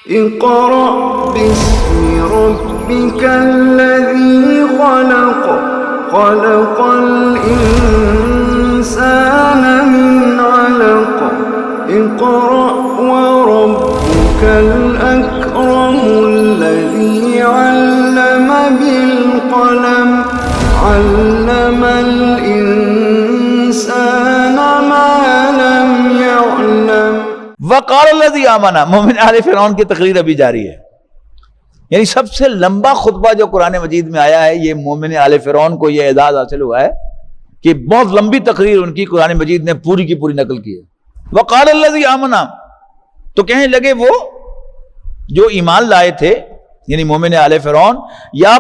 اقرأ باسم ربك الذي خلق خلق الإنسان من علق اقرأ وربك الأكرم الذي علم بالقلم علم الإنسان ما لم يعلم۔ وقال الذی آمن، مومن آل فرعون کی تقریر ابھی جاری ہے، یعنی سب سے لمبا خطبہ جو قرآن مجید میں آیا ہے، یہ مومن آل فرعون کو یہ اعزاز حاصل ہوا ہے کہ بہت لمبی تقریر ان کی قرآن مجید نے پوری کی پوری نقل کی ہے۔ وقال الذی آمن، تو کہنے لگے وہ جو ایمان لائے تھے یعنی مومن آل فرعون، یا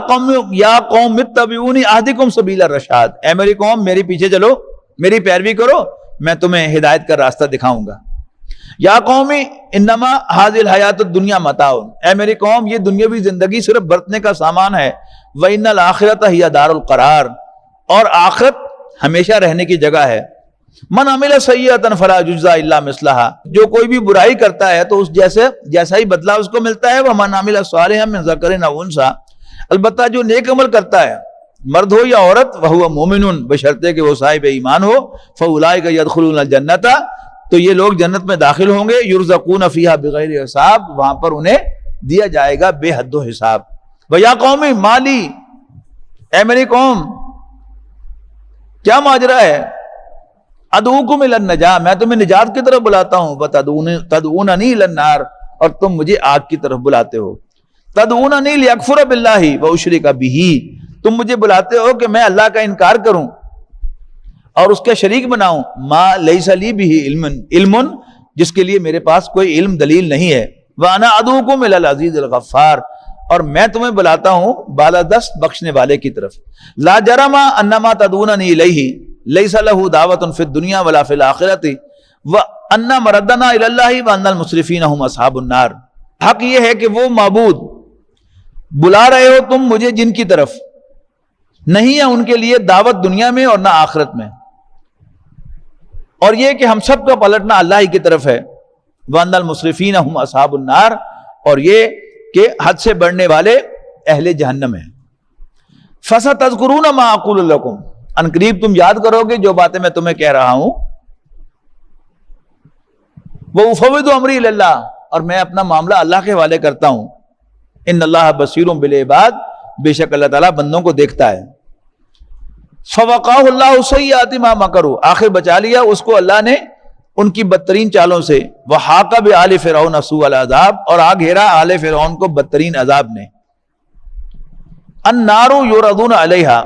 قوم اتبعونی اہدکم سبیل الرشاد، اے میری قوم میری پیچھے چلو، میری پیروی کرو، میں تمہیں ہدایت کا راستہ دکھاؤں گا۔ یا قومی انما ھذہ الحیات الدنیا متاع، اے میری قوم یہ دنیاوی زندگی صرف برتنے کا سامان ہے، وان الآخرۃ ہی دار القرار، اور آخرت ہمیشہ رہنے کی جگہ ہے۔ من عمل سیئۃ فلا یجزی الا مثلھا، جو کوئی بھی برائی کرتا ہے تو اس جیسا ہی بدلہ اس کو ملتا ہے۔ ومن عمل صالحا من ذکر او انثی، البتہ جو نیک عمل کرتا ہے مرد ہو یا عورت، وہو مومن، بشرطے کہ وہ صاحب ایمان ہو، فاولئک یدخلون الجنۃ، تو یہ لوگ جنت میں داخل ہوں گے، یرزقون فیہا بغیر حساب، وہاں پر انہیں دیا جائے گا بے حد و حساب۔ ویا قوم مالی، اے میری قوم کیا ماجرا ہے، ادعوکم الی النجاۃ، میں تمہیں نجات کی طرف بلاتا ہوں، تدعوننی الی النار، اور تم مجھے آگ کی طرف بلاتے ہو۔ تدعوننی لیکفر باللہ واشرک بہ، تم مجھے بلاتے ہو کہ میں اللہ کا انکار کروں اور اس کے شریک بناؤں، ما لیس لی بہ علم، جس کے لیے میرے پاس کوئی علم دلیل نہیں ہے۔ وانا ادعوکم الی العزیز الغفار، اور میں تمہیں بلاتا ہوں بالادست بخشنے والے کی طرف۔ لا جرم انما تدعوننی الیہ لیس لہ دعوۃ فی الدنیا ولا فی الآخرۃ وان مردنا الی اللہ وان المسرفین هم اصحاب النار، حق یہ ہے کہ وہ معبود بلا رہے ہو تم مجھے جن کی طرف، نہیں ہے ان کے لیے دعوت دنیا میں اور نہ آخرت میں، اور یہ کہ ہم سب کا پلٹنا اللہ ہی کی طرف ہے۔ وَأَنَّ الْمُسْرِفِينَ هُمْ أَصْحَابُ النَّارِ، اور یہ کہ حد سے بڑھنے والے اہل جہنم ہیں۔ فَسَتَذْكُرُونَ مَا أَقُولُ لَكُمْ، ان قریب تم یاد کرو گے جو باتیں میں تمہیں کہہ رہا ہوں۔ وَأُفَوِّضُ أَمْرِي إِلَى اللَّهِ، اور میں اپنا معاملہ اللہ کے حوالے کرتا ہوں۔ إِنَّ اللَّهَ بَصِيرٌ بِالْعِبَادِ، بے شک اللہ تعالیٰ بندوں کو دیکھتا ہے۔ فَوَقَاهُ اللَّهُ سَيِّئَاتِ مَا مَكَرُوا، آخر بچا لیا اس کو اللہ نے ان کی بدترین چالوں سے۔ وَحَاقَ بِآلِ فِرْعَوْنَ سُوءُ الْعَذَابِ، اور آ گھیرا آل فرعون کو بدترین عذاب نے۔ النَّارُ يُعْرَضُونَ عَلَيْهَا،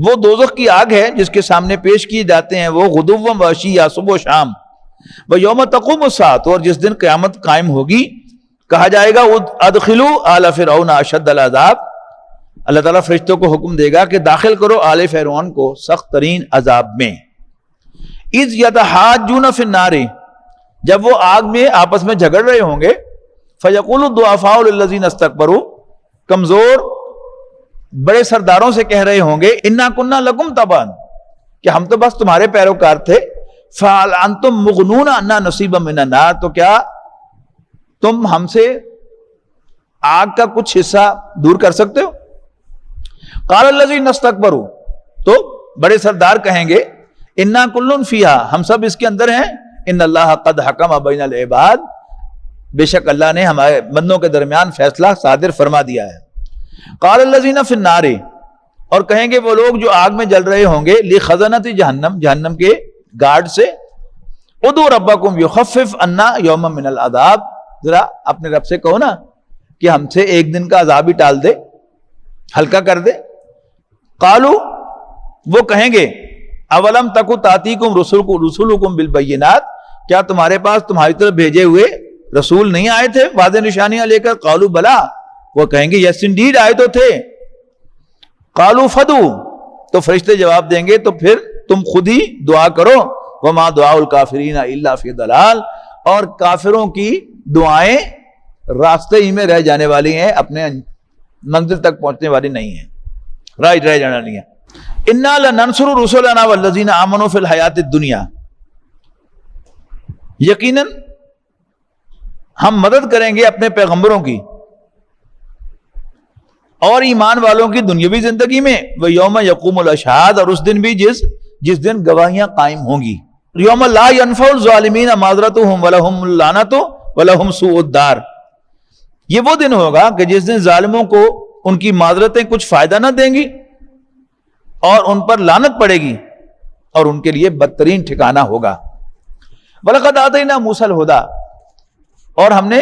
وہ دوزخ کی آگ ہے جس کے سامنے پیش کیے جاتے ہیں وہ غدواً وعشیًّا، صبح و شام۔ وَيَوْمَ تَقُومُ السَّاعَةُ، اور جس دن قیامت قائم ہوگی کہا جائے گا ادخلوا آل فرعون اشد العذاب، اللہ تعالیٰ فرشتوں کو حکم دے گا کہ داخل کرو آل فرعون کو سخت ترین عذاب میں۔ اذ یتحاجون فی النار، جب وہ آگ میں آپس میں جھگڑ رہے ہوں گے۔ فیقول الضعفاء للذین استکبروا، کمزور بڑے سرداروں سے کہہ رہے ہوں گے انا کنا لکم تبعا، کہ ہم تو بس تمہارے پیروکار تھے۔ فہل انتم مغنون عنا نصیبا من النار، تو کیا تم ہم سے آگ کا کچھ حصہ دور کر سکتے ہو؟ قال الذین استکبروا، تو بڑے سردار کہیں گے انا کل فیہا، ہم سب اس کے اندر ہیں۔ ان اللہ قد حکم بین العباد، بے شک اللہ نے ہمارے بندوں کے درمیان فیصلہ صادر فرما دیا ہے۔ قال الذین فی النار، اور کہیں گے وہ لوگ جو آگ میں جل رہے ہوں گے لخزنۃ جہنم، جہنم کے گارڈ سے، ادعوا ربکم یخفف عنا یوما من العذاب، ذرا اپنے رب سے کہو نا کہ ہم سے ایک دن کا عذاب ہی ٹال دے، ہلکا کر دے۔ قالوا، وہ کہیں گے اولم تکو تاتیکم رسولکم بالبینات، کیا تمہارے پاس تمہاری طرف بھیجے ہوئے رسول نہیں آئے تھے واضح نشانیاں لے کر؟ قالوا بلا، وہ کہیں گے یس انڈیڈ آئے تو تھے۔ قالوا فدو، تو فرشتے جواب دیں گے تو پھر تم خود ہی دعا کرو۔ وما دعاء الکافرین الا فی ضلال، اور کافروں کی دعائیں راستے ہی میں رہ جانے والی ہیں، اپنے منزل تک پہنچنے والی نہیں ہیں، رہ جانے والی ہیں۔ انا لننصر رسلنا والذین آمنوا فی الحیات الدنیا، یقیناً ہم مدد کریں گے اپنے پیغمبروں کی اور ایمان والوں کی دنیاوی زندگی میں، وہ یوم یقوم الاشہاد، اور اس دن بھی جس دن گواہیاں قائم ہوں گی، یوم لا ینفع الظالمین معذرتهم ولہم اللعنۃ ولہم سوء الدار، یہ وہ دن ہوگا کہ جس دن ظالموں کو ان کی معذرتیں کچھ فائدہ نہ دیں گی اور ان پر لعنت پڑے گی اور ان کے لیے بدترین ٹھکانہ ہوگا۔ وَلَقَدْ آتَيْنَا مُوسَى الْهُدَىٰ، اور ہم نے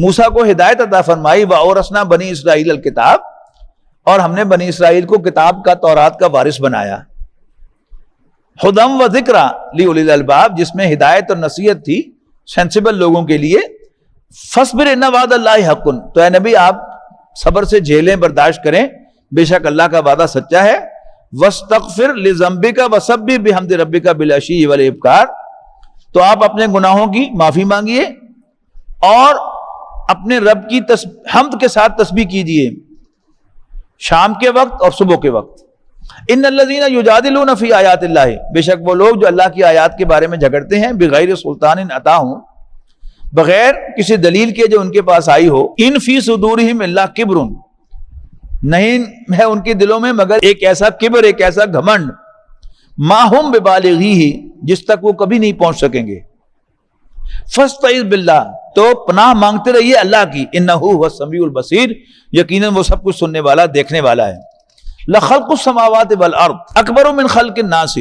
موسیٰ کو ہدایت عطا فرمائی، وَأَوْرَثْنَا بَنِي إِسْرَائِيلَ الْكِتَابَ، اور ہم نے بنی اسرائیل کو کتاب کا، تورات کا وارث بنایا، ہدی وذکریٰ لِأُولِي الْأَلْبَابِ، جس میں ہدایت اور نصیحت تھی سینسیبل لوگوں کے لیے۔ فَاصْبِرْ إِنَّ وعد اللَّهِ حَقٌّ، تو اے نبی آپ صبر سے جھیلیں، برداشت کریں، بے شک اللہ کا وعدہ سچا ہے۔ وَاسْتَغْفِرْ لِذَنبِكَ وَسَبِّحْ بِحَمْدِ رَبِّكَ بِالْعَشِيِّ وَالْإِبْكَارِ، تو آپ اپنے گناہوں کی معافی مانگیے اور اپنے رب کی حمد کے ساتھ تسبیح کیجیے، شام کے وقت اور صبح کے وقت۔ ان الذین یجادلون فی آیات اللہ، بے شک وہ لوگ جو اللہ کی آیات کے بارے میں جھگڑتے ہیں، بغیر سلطان عطاہم، بغیر کسی دلیل کے جو ان کے پاس آئی ہو، ان فی صدورہم الا کبر، نہیں ہے ان کے دلوں میں مگر ایک ایسا کبر، ایک ایسا گھمنڈ، ما ہم ببالغیہ، جس تک وہ کبھی نہیں پہنچ سکیں گے۔ فاستعذ باللہ، تو پناہ مانگتے رہیے اللہ کی، انہ هو السمیع البصیر، یقیناً وہ سب کچھ سننے والا، دیکھنے والا ہے۔ لخلق السماوات والارض اکبر من خلق الناس،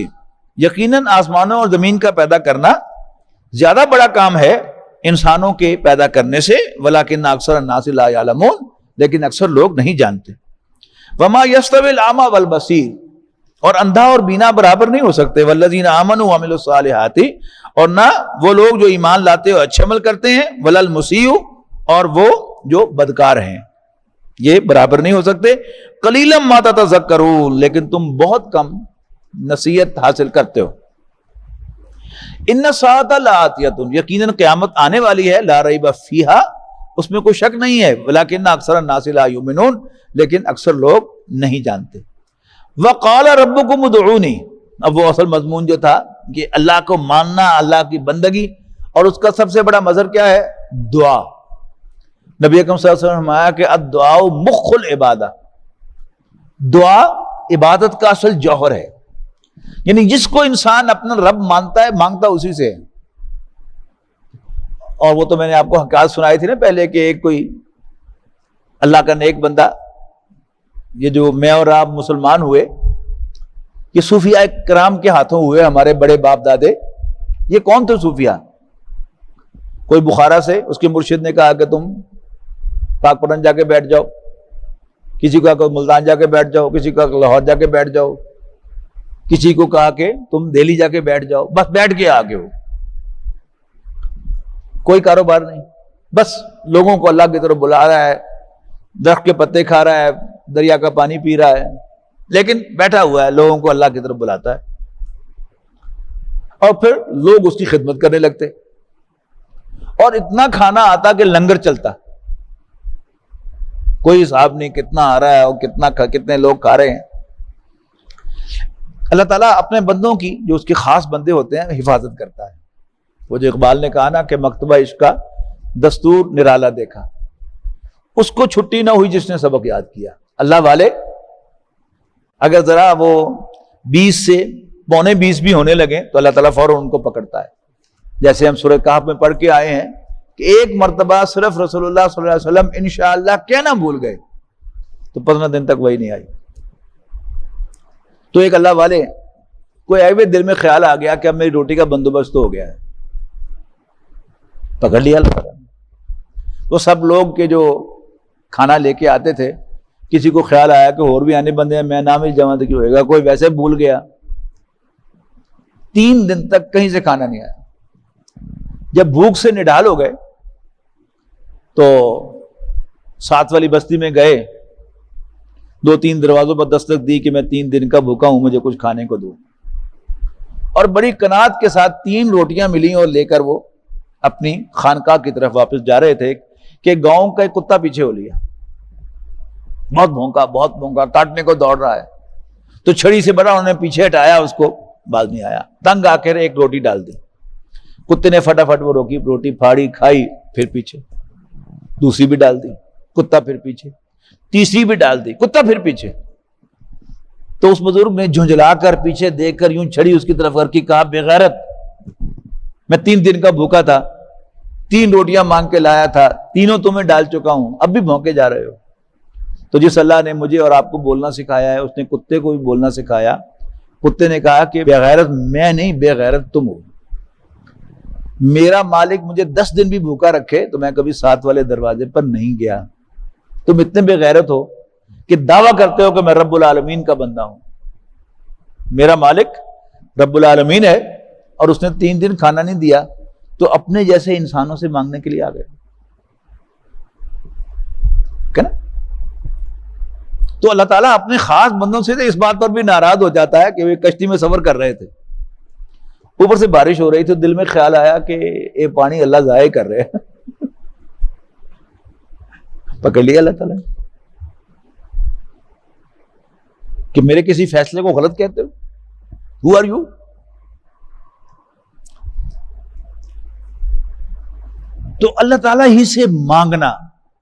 یقیناً آسمانوں اور زمین کا پیدا کرنا زیادہ بڑا کام ہے انسانوں کے پیدا کرنے سے، ولکن اکثر الناس لا یعلمون، لیکن اکثر لوگ نہیں جانتے۔ وما یستوی الاعمی والبصیر، اور اندھا اور بینا برابر نہیں ہو سکتے۔ والذین آمنوا وعملوا الصالحات، اور نہ وہ لوگ جو ایمان لاتے اور اچھے عمل کرتے ہیں، ولا المسیء، اور وہ جو بدکار ہیں، یہ برابر نہیں ہو سکتے۔ قلیلا ما تتذکرون، لیکن تم بہت کم نصیحت حاصل کرتے ہو۔ ان الساعۃ لآتیۃ، یقیناً قیامت آنے والی ہے، لا ریب فیہا، اس میں کوئی شک نہیں ہے، ولکن اکثر الناس لا یؤمنون، لیکن اکثر لوگ نہیں جانتے۔ وقال ربکم ادعونی، اب وہ اصل مضمون جو تھا کہ اللہ کو ماننا، اللہ کی بندگی، اور اس کا سب سے بڑا مظہر کیا ہے؟ دعا۔ نبی اکرم صلی اللہ علیہ وسلم نے فرمایا کہ الدعاء مخ العبادہ، دعا عبادت کا اصل جوہر ہے، یعنی جس کو انسان اپنا رب مانتا ہے، مانگتا اسی سے ہے۔ اور وہ تو میں نے آپ کو حکایت سنائی تھی نا پہلے کہ ایک کوئی اللہ کا نیک بندہ، یہ جو میں اور آپ مسلمان ہوئے، یہ صوفیاء کرام کے ہاتھوں ہوئے، ہمارے بڑے باپ دادے۔ یہ کون تھے صوفیاء؟ کوئی بخارا سے اس کے مرشد نے کہا کہ تم پاک پٹن جا کے بیٹھ جاؤ، کسی کو کہا کہ ملتان جا کے بیٹھ جاؤ، کسی کو کہا کہ لاہور جا کے بیٹھ جاؤ، کسی کو کہا کہ تم دہلی جا کے بیٹھ جاؤ، بس بیٹھ کے آگے ہو، کوئی کاروبار نہیں، بس لوگوں کو اللہ کی طرف بلا رہا ہے، درخت کے پتے کھا رہا ہے، دریا کا پانی پی رہا ہے، لیکن بیٹھا ہوا ہے، لوگوں کو اللہ کی طرف بلاتا ہے۔ اور پھر لوگ اس کی خدمت کرنے لگتے، اور اتنا کھانا آتا کہ لنگر چلتا، کوئی حساب نہیں کتنا آ رہا ہے اور کتنے لوگ کھا رہے ہیں۔ اللہ تعالیٰ اپنے بندوں کی، جو اس کے خاص بندے ہوتے ہیں، حفاظت کرتا ہے۔ وہ جو اقبال نے کہا نا کہ مکتبہ عشق کا دستور نرالا دیکھا، اس کو چھٹی نہ ہوئی جس نے سبق یاد کیا۔ اللہ والے اگر ذرا وہ 20 سے پونے 20 بھی ہونے لگے تو اللہ تعالیٰ فوراً ان کو پکڑتا ہے۔ جیسے ہم سورہ کہف میں پڑھ کے آئے ہیں کہ ایک مرتبہ صرف رسول اللہ صلی اللہ علیہ وسلم انشاءاللہ کہنا بھول گئے تو 15 دن تک وہی نہیں آئی۔ تو ایک اللہ والے کوئی ایوے دل میں خیال آ گیا کہ اب میری روٹی کا بندوبست ہو گیا ہے، پکڑ لیا اللہ تعالیٰ نے۔ وہ سب لوگ کے جو کھانا لے کے آتے تھے، کسی کو خیال آیا کہ اور بھی آنے بندے ہیں، میں نام ہی جمع کی ہوئے گا، کوئی ویسے بھول گیا، 3 دن تک کہیں سے کھانا نہیں آیا۔ جب بھوک سے نڈال ہو گئے تو ساتھ والی بستی میں گئے، 2-3 دروازوں پر دستک دی کہ میں 3 دن کا بھوکا ہوں، مجھے کچھ کھانے کو دو۔ اور بڑی قناعت کے ساتھ 3 روٹیاں ملی اور لے کر وہ اپنی خانقاہ کی طرف واپس جا رہے تھے کہ گاؤں کا ایک کتا پیچھے ہو لیا، بہت بھونکا، کاٹنے کو دوڑ رہا ہے، تو چھڑی سے بڑا انہوں نے پیچھے ہٹایا، اس کو باز نہیں آیا، تنگ آ کر ایک روٹی ڈال دی۔ کتے نے فٹافٹ وہ روٹی پھاڑی، کھائی، پھر پیچھے، دوسری بھی ڈال دی، کتا پھر پیچھے، تیسری بھی ڈال دی، کتا پھر پیچھے۔ تو اس بزرگ نے جھنجھلا کر پیچھے دیکھ کر یوں چھڑی اس کی طرف کر کے کہا، بے غیرت، میں 3 دن کا بھوکا تھا، 3 روٹیاں مانگ کے لایا تھا، تینوں تمہیں ڈال چکا ہوں، اب بھی بھونکے جا رہے ہو۔ تو جس اللہ نے مجھے اور آپ کو بولنا سکھایا ہے، اس نے کتے کو بھی بولنا سکھایا۔ کتے نے کہا کہ بے غیرت میں نہیں، بے غیرت تم ہو۔ میرا مالک مجھے 10 دن بھی بھوکا رکھے تو میں کبھی 7 والے دروازے پر نہیں گیا۔ تم اتنے بے غیرت ہو کہ دعویٰ کرتے ہو کہ میں رب العالمین کا بندہ ہوں۔ میرا مالک رب العالمین ہے اور اس نے 3 دن کھانا نہیں دیا، تو اپنے جیسے انسانوں سے مانگنے کے لیے آ گئے کہ نا۔ تو اللہ تعالیٰ اپنے خاص بندوں سے اس بات پر بھی ناراض ہو جاتا ہے کہ وہ کشتی میں سفر کر رہے تھے، اوپر سے بارش ہو رہی تھی، دل میں خیال آیا کہ یہ پانی اللہ ضائع کر رہے ہیں، پکڑ لیا اللہ تعالیٰ کہ میرے کسی فیصلے کو غلط کہتے ہو، Who are you؟ تو اللہ تعالیٰ ہی سے مانگنا،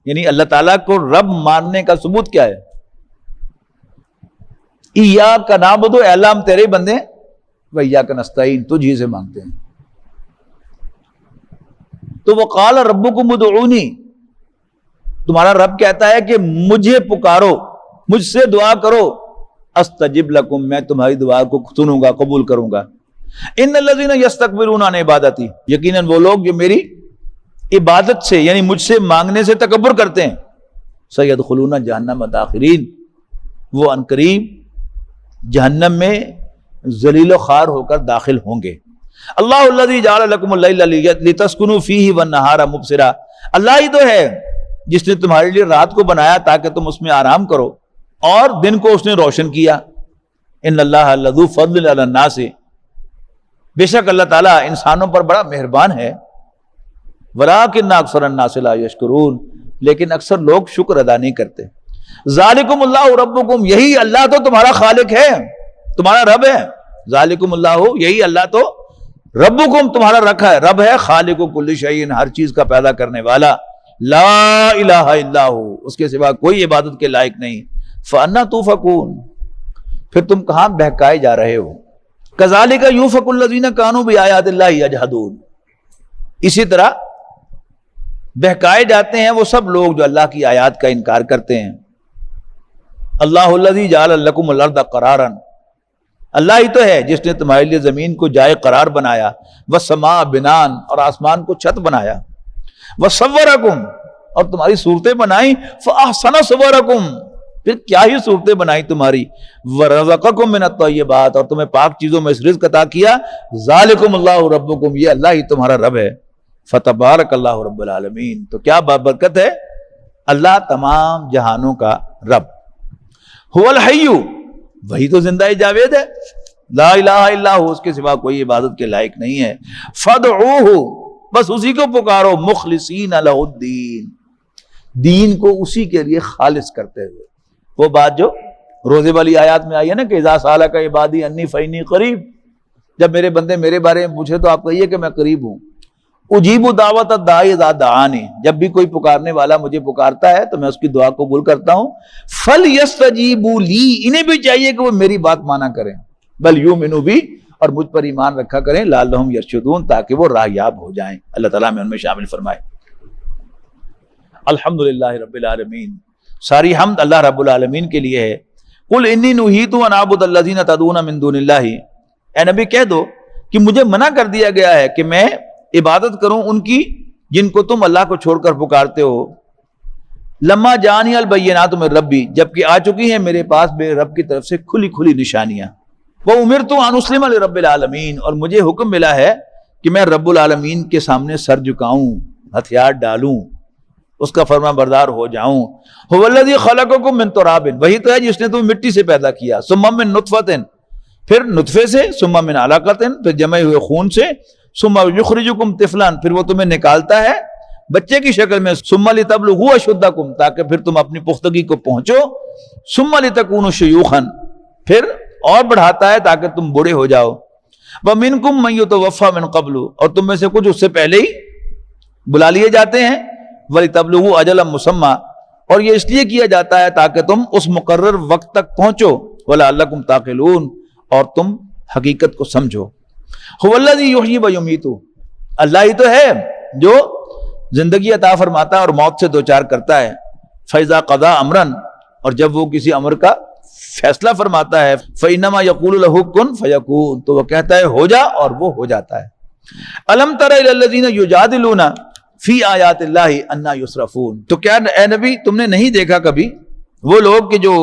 یعنی اللہ تعالیٰ کو رب ماننے کا ثبوت کیا ہے؟ ایاک نعبد، اے اللہ ہم تیرے بندے ہیں، و ایاک نستعین، تجھ ہی سے مانگتے ہیں۔ تو وقال ربکم ادعونی، تمہارا رب کہتا ہے کہ مجھے پکارو، مجھ سے دعا کرو، استجب لکم، میں تمہاری دعا کو سنوں گا، قبول کروں گا۔ ان الذین یستکبرون عن عبادتی، یقیناً وہ لوگ جو میری عبادت سے یعنی مجھ سے مانگنے سے تکبر کرتے ہیں، سیدخلون جہنم داخرین، وہ عنقریب جہنم میں ذلیل و خوار ہو کر داخل ہوں گے۔ اللہ الذی جعل لکم اللیل لتسکنوا فیہ والنہار مبصرا، اللہ ہی تو ہے جس نے تمہارے لیے رات کو بنایا تاکہ تم اس میں آرام کرو، اور دن کو اس نے روشن کیا۔ ان اللہ لذو فضل علی الناس، بے شک اللہ تعالیٰ انسانوں پر بڑا مہربان ہے، ولکن اکثر الناس لا یشکرون، لیکن اکثر لوگ شکر ادا نہیں کرتے۔ ذالکم اللہ ربکم، یہی اللہ تو تمہارا خالق ہے، تمہارا رب ہے۔ ذالکم اللہ، یہی اللہ تو ربکم تمہارا رکھا ہے، رب ہے، خالق کل شیء، ہر چیز کا پیدا کرنے والا، لا الہ الا ہو، اس کے سوا کوئی عبادت کے لائق نہیں۔ فانا توفکون، پھر تم کہاں بہکائے جا رہے ہو۔ کذالک یوفک الذین کانوا بآیات اللہ یجحدون، اسی طرح بہکائے جاتے ہیں وہ سب لوگ جو اللہ کی آیات کا انکار کرتے ہیں۔ اللہ الذی جعل لکم الارض قرارا، اللہ ہی تو ہے جس نے تمہارے لیے زمین کو جائے قرار بنایا، والسماء بناء، اور آسمان کو چھت بنایا، وصورکم، اور تمہاری صورتیں بنائیں، فاحسن صورکم، پھر کیا ہی صورتیں بنائی تمہاری، ورزقکم من الطیبات، اور تمہیں پاک چیزوں میں رزق عطا کیا۔ ذالکم اللہ ربکم، یہ اللہ ہی تمہارا رب ہے۔ فتبارک اللہ رب العالمین، تو کیا بابرکت ہے، اللہ تمام جہانوں کا رب۔ هو الحی، وہی تو زندہ جاوید ہے، لا الہ الا ہو، اس کے سوا کوئی عبادت کے لائق نہیں ہے۔ فادعوہ، بس اسی کو پکارو، مخلصین لہ الدین، دین کو اسی کے لیے خالص کرتے ہوئے۔ وہ بات جو روزے والی آیات میں آئی ہے نا کہ اذا سالک عبادی انی فانی قریب، جب میرے بندے میرے بارے میں پوچھے تو آپ کہیے کہ میں قریب ہوں۔ اجیب دعوت الداعی اذا دعانی، جب بھی کوئی پکارنے والا مجھے پکارتا ہے تو میں اس کی دعا قبول کرتا ہوں۔ فلیستجیبوا لی، انہیں بھی چاہیے کہ وہ میری بات مانا کریں، بل یؤمنوا بی، اور مجھ پر ایمان رکھا کریں، لعلہم یرشدون، تاکہ وہ راہیاب ہو جائیں، اللہ تعالیٰ میں ان میں شامل فرمائے۔ الحمدللہ رب العالمین، ساری حمد اللہ رب العالمین کے لیے ہے۔ قل انی نہیت ان اعبد الذین تدعون من دون اللہ، اے نبی کہہ دو کہ مجھے منع کر دیا گیا ہے کہ میں عبادت کروں ان کی جن کو تم اللہ کو چھوڑ کر پکارتے ہو۔ لما جانی البینات من ربی، جبکہ آ چکی ہیں میرے پاس میرے رب کی طرف سے کھلی کھلی نشانیاں۔ وامرت ان اسلم لرب العالمین، اور مجھے حکم ملا ہے کہ میں رب العالمین کے سامنے سر جھکاؤں، ہتھیار ڈالوں، اس کا فرما بردار ہو جاؤں۔ هو الذی خلقکم من تراب، وہی تو ہے جس نے تمہیں مٹی سے پیدا کیا، ثم من نطفۃ، پھر نطفے سے، ثم من علقۃ، پھر جمع ہوئے خون سے، ثم یخرجکم طفلا، پھر وہ تمہیں نکالتا ہے بچے کی شکل میں، ثم لتبلغوا اشدکم، تاکہ پھر تم اپنی پختگی کو پہنچو، ثم لتکونوا شیوخا، پھر اور بڑھاتا ہے تاکہ تم بوڑھے ہو جاؤ۔ ومنکم من یتوفی من قبل، اور تم میں سے کچھ اس سے پہلے ہی بلا لیے جاتے ہیں. وَلِتَبْلُغُوا أَجَلًا مُّسَمًّى، اور یہ اس لیے کیا جاتا ہے تاکہ تم اس مقرر وقت تک پہنچو. وَلَعَلَّكُمْ تَعْقِلُونَ، اور تم حقیقت کو سمجھو. هُوَ الَّذِي يُحْيِي وَيُمِيتُ، اللہ ہی تو ہے جو زندگی عطا فرماتا ہے اور موت سے دوچار کرتا ہے. فَإِذَا قَضَىٰ أَمْرًا، اور جب وہ کسی امر کا فیصلہ فرماتا ہے. فَإِنَّمَا يَقُولُ لَهُ كُن فَيَكُونُ، تو وہ کہتا ہے ہو جا اور وہ ہو جاتا ہے. أَلَمْ تَرَ إِلَى الَّذِينَ يُجَادِلُونَ فِي آيَاتِ اللَّهِ أَنَّىٰ يُصْرَفُونَ، تو کیا اے نبی تم نے نہیں دیکھا کبھی وہ لوگ کہ جو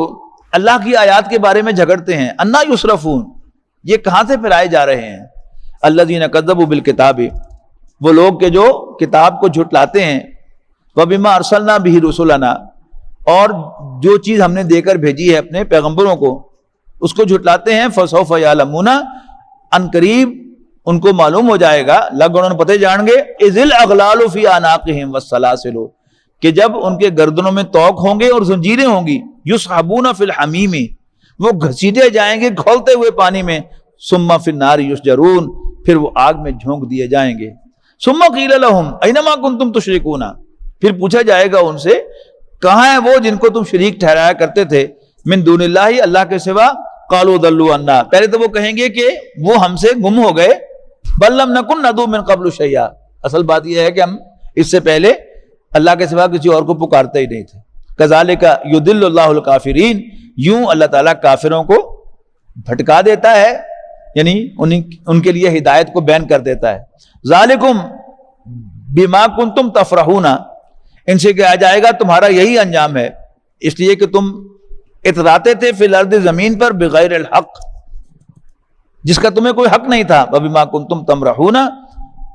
اللہ کی آیات کے بارے میں جھگڑتے ہیں. أَنَّىٰ يُصْرَفُونَ، یہ کہاں سے پھرائے جا رہے ہیں. الَّذِينَ كَذَّبُوا بِالْكِتَابِ، وہ لوگ کہ جو کتاب کو جھٹلاتے ہیں. وَبِمَا أَرْسَلْنَا بِهِ رُسُلَنَا، اور جو چیز ہم نے دے کر بھیجی ہے اپنے پیغمبروں کو اس کو جھٹلاتے ہیں. فَسَوْفَ يَعْلَمُونَ، ان قریب ان کو معلوم ہو جائے گا، لگ انہوں پتہ جان گے. اِذِ الْأَغْلَالُ فِي أَعْنَاقِهِمْ وَالسَّلَاسِلُ، کہ جب ان کے گردنوں میں توق ہوں گے اور زنجیریں ہوں گی. يُسْحَبُونَ فِي الْحَمِيمِ، وہ گھسیٹے جائیں گے کھولتے ہوئے پانی میں. ثُمَّ فِي النَّارِ يُسْجَرُونَ، پھر وہ آگ میں جھونک دیے جائیں گے. ثُمَّ قِيلَ لَهُمْ أَيْنَ مَا كُنتُمْ تُشْرِكُونَ، پھر پوچھا جائے گا ان سے کہاں ہیں وہ جن کو تم شریک ٹھہرایا کرتے تھے. من دون اللہ، اللہ کے سوا. قالوا ضلوا عنا، پہلے تو وہ کہیں گے کہ وہ ہم سے گم ہو گئے. بل لم نکن ندعو من قبل شیئا، اصل بات یہ ہے کہ ہم اس سے پہلے اللہ کے سوا کسی اور کو پکارتے ہی نہیں تھے. کذالک یضل اللہ الکافرین، یوں اللہ تعالیٰ کافروں کو بھٹکا دیتا ہے، یعنی ان کے لیے ہدایت کو بین کر دیتا ہے. ذالکم بما کنتم تفرحون، ان سے کہا جائے گا تمہارا یہی انجام ہے اس لیے کہ تم اتراتے تھے فی الارض، زمین پر، بغیر الحق، جس کا تمہیں کوئی حق نہیں تھا. وبما کنتم تمرحون،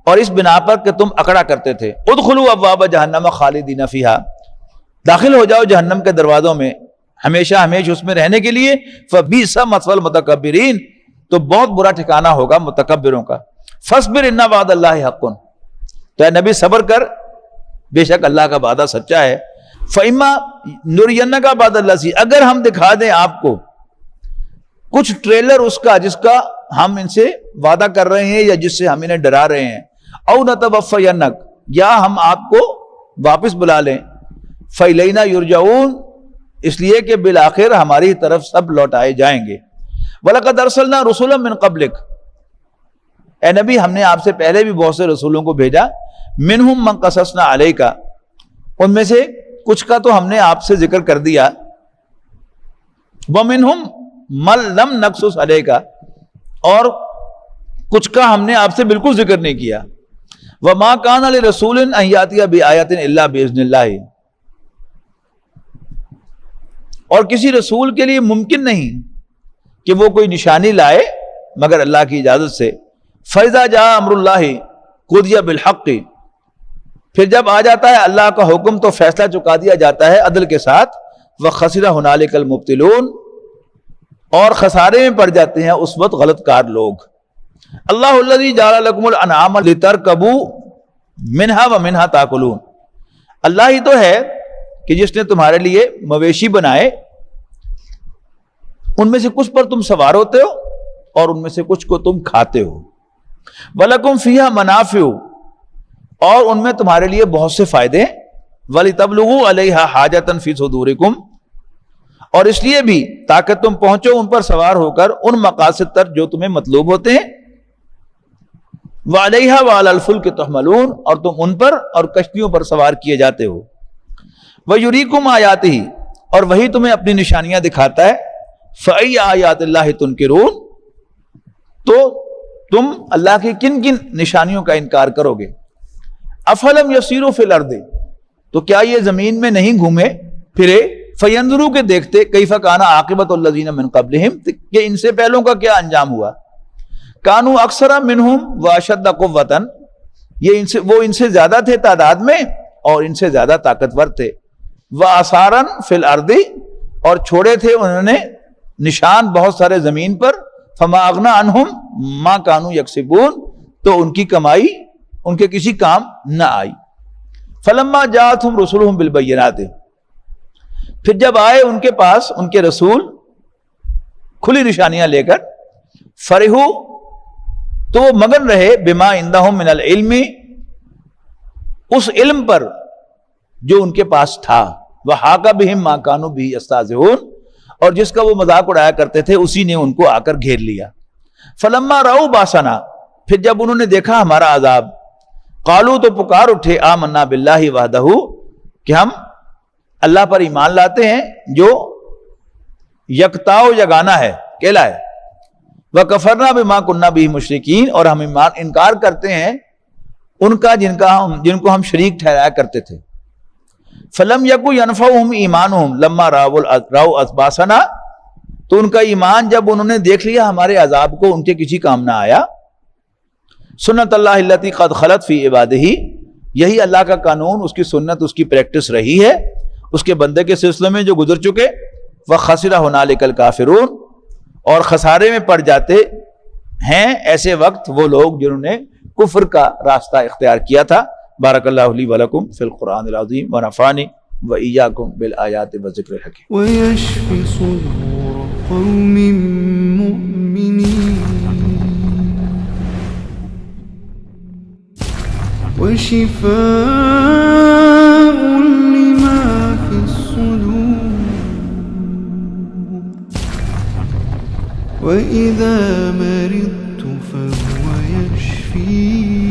اور اس بنا پر کہ تم اکڑا کرتے تھے. ادخلوا ابواب جہنم خالدین فیہا، داخل ہو جاؤ جہنم کے دروازوں میں ہمیشہ ہمیشہ اس میں رہنے کے لیے. فبئس مثوى المتکبرین، تو بہت برا ٹھکانہ ہوگا متکبروں کا. فاصبر ان وعد اللہ حق، تو اے نبی صبر کر، بے شک اللہ کا وعدہ سچا ہے. فَإِمَّا نُرِيَنَّكَ بَعْضَ الَّذِي، اگر ہم دکھا دیں آپ کو کچھ ٹریلر اس کا جس کا ہم ان سے وعدہ کر رہے ہیں یا جس سے ہم انہیں ڈرا رہے ہیں. اَوْ نَتَوَفَّيَنَّكَ، یا ہم آپ کو واپس بلا لیں. فَإِلَيْنَا يُرْجَعُونَ، اس لیے کہ بالآخر ہماری طرف سب لوٹائے جائیں گے. وَلَقَدْ أَرْسَلْنَا رُسُلًا مِّن قَبْلِكَ، اے نبی ہم نے آپ سے پہلے بھی بہت سے رسولوں کو بھیجا. مِنْهُمْ مَنْ قَصَصْنَا عَلَيْكَ، ان میں سے کچھ کا تو ہم نے آپ سے ذکر کر دیا. وَمِنْهُمْ مَنْ لَمْ نَقْصُصْ عَلَيْكَ، اور کچھ کا ہم نے آپ سے بالکل ذکر نہیں کیا. وَمَا كَانَ لِرَسُولٍ أَنْ يَأْتِيَ بِآيَةٍ إِلَّا بِإِذْنِ اللَّهِ، اور کسی رسول کے لیے ممکن نہیں کہ وہ کوئی نشانی لائے مگر اللہ کی اجازت سے. فَإِذَا جَاءَ أَمْرُ اللَّهِ قُضِيَ بِالْحَقِّ، پھر جب آ جاتا ہے اللہ کا حکم تو فیصلہ چکا دیا جاتا ہے عدل کے ساتھ. وَخَسِرَ هُنَالِكَ الْمُبْطِلُونَ، اور خسارے میں پڑ جاتے ہیں اس وقت غلط کار لوگ. اللہ الذی جعل لکم الانعام لترکبوا منہا ومنہا تاکلون، اللہ ہی تو ہے کہ جس نے تمہارے لیے مویشی بنائے، ان میں سے کچھ پر تم سوار ہوتے ہو اور ان میں سے کچھ کو تم کھاتے ہو. وَلَكُمْ فِيهَا مَنَافِعُ، اور ان میں تمہارے لیے بہت سے فائدے. وَلِتَبْلُغُوا عَلَيْهَا حَاجَةً فِي صُدُورِكُمْ، اور اس لیے بھی تاکہ تم پہنچو ان پر سوار ہو کر ان مقاصد تک جو تمہیں مطلوب ہوتے ہیں. وَعَلَيْهَا وَعَلَى الْفُلْكِ تُحْمَلُونَ، اور تم ان پر اور کشتیوں پر سوار کیے جاتے ہو. وَيُرِيكُمْ آيَاتِهِ، اور وہی تمہیں اپنی نشانیاں دکھاتا ہے. فَأَيَّ آيَاتِ اللَّهِ تُنْكِرُونَ، تو تم اللہ کی کن کن نشانیوں کا انکار کرو گے. أَفَلَمْ يَسِيرُوا فِي الْأَرْضِ، تو کیا یہ زمین میں نہیں گھومے پھرے. فَيَنْظُرُوا، کے دیکھتے، كَيْفَ كَانَ عَاقِبَةُ الَّذِينَ مِنْ قَبْلِهِمْ، کہ ان سے پہلوں کا کیا انجام ہوا. كَانُوا أَكْثَرَ مِنْهُمْ وَأَشَدَّ قُوَّةً، وہ ان سے زیادہ تھے تعداد میں اور ان سے زیادہ طاقتور تھے. وَآثَارًا فِي الْأَرْضِ، اور چھوڑے تھے انہوں نے نشان بہت سارے زمین پر. فَمَا أَغْنَىٰ عَنْهُمْ مَا كَانُوا يَكْسِبُونَ، تو ان کی کمائی ان کے کسی کام نہ آئی. فَلَمَّا جَاءَتْهُمْ رُسُلُهُمْ بِالْبَيِّنَاتِ، پھر جب آئے ان کے پاس ان کے رسول کھلی نشانیاں لے کر. فَرِحُوا، تو وہ مگن رہے. بِمَا عِندَهُمْ مِنَ الْعِلْمِ، اس علم پر جو ان کے پاس تھا، وحاق بہم ما کانوا بہ یستہزئون، اور جس کا وہ مذاق اڑایا کرتے تھے اسی نے ان کو آ کر گھیر لیا۔ فلما رأوا باسنا، پھر جب انہوں نے دیکھا ہمارا عذاب، قالوا تو پکار اٹھے آمنا باللہ وحدہ، کہ ہم اللہ پر ایمان لاتے ہیں جو یکتا و یگانا ہے، اکیلا ہے، وکفرنا بما کنا بہ مشرکین، اور ہم انکار کرتے ہیں ان کا جن کو ہم شریک ٹھہرایا کرتے تھے۔ فلم یکو ینفعہم ایمانہم لما رأوا باسنا، تو ان کا ایمان جب انہوں نے دیکھ لیا ہمارے عذاب کو ان کے کسی کام نہ آیا۔ سنت اللہ التی قد خلت فی عبادہ، یہی اللہ کا قانون، اس کی سنت، اس کی پریکٹس رہی ہے اس کے بندے کے سلسلے میں جو گزر چکے۔ وخسر ہنالک الکافرون، اور خسارے میں پڑ جاتے ہیں ایسے وقت وہ لوگ جنہوں نے کفر کا راستہ اختیار کیا تھا۔ بارک اللہ لی ولکم فی القرآن العظیم ونفعنی وإیاکم بالآیات والذکر الحکیم۔ ويشفي صدور قوم مؤمنين وشفاء لما في الصدور وإذا مرضت فهو يشفين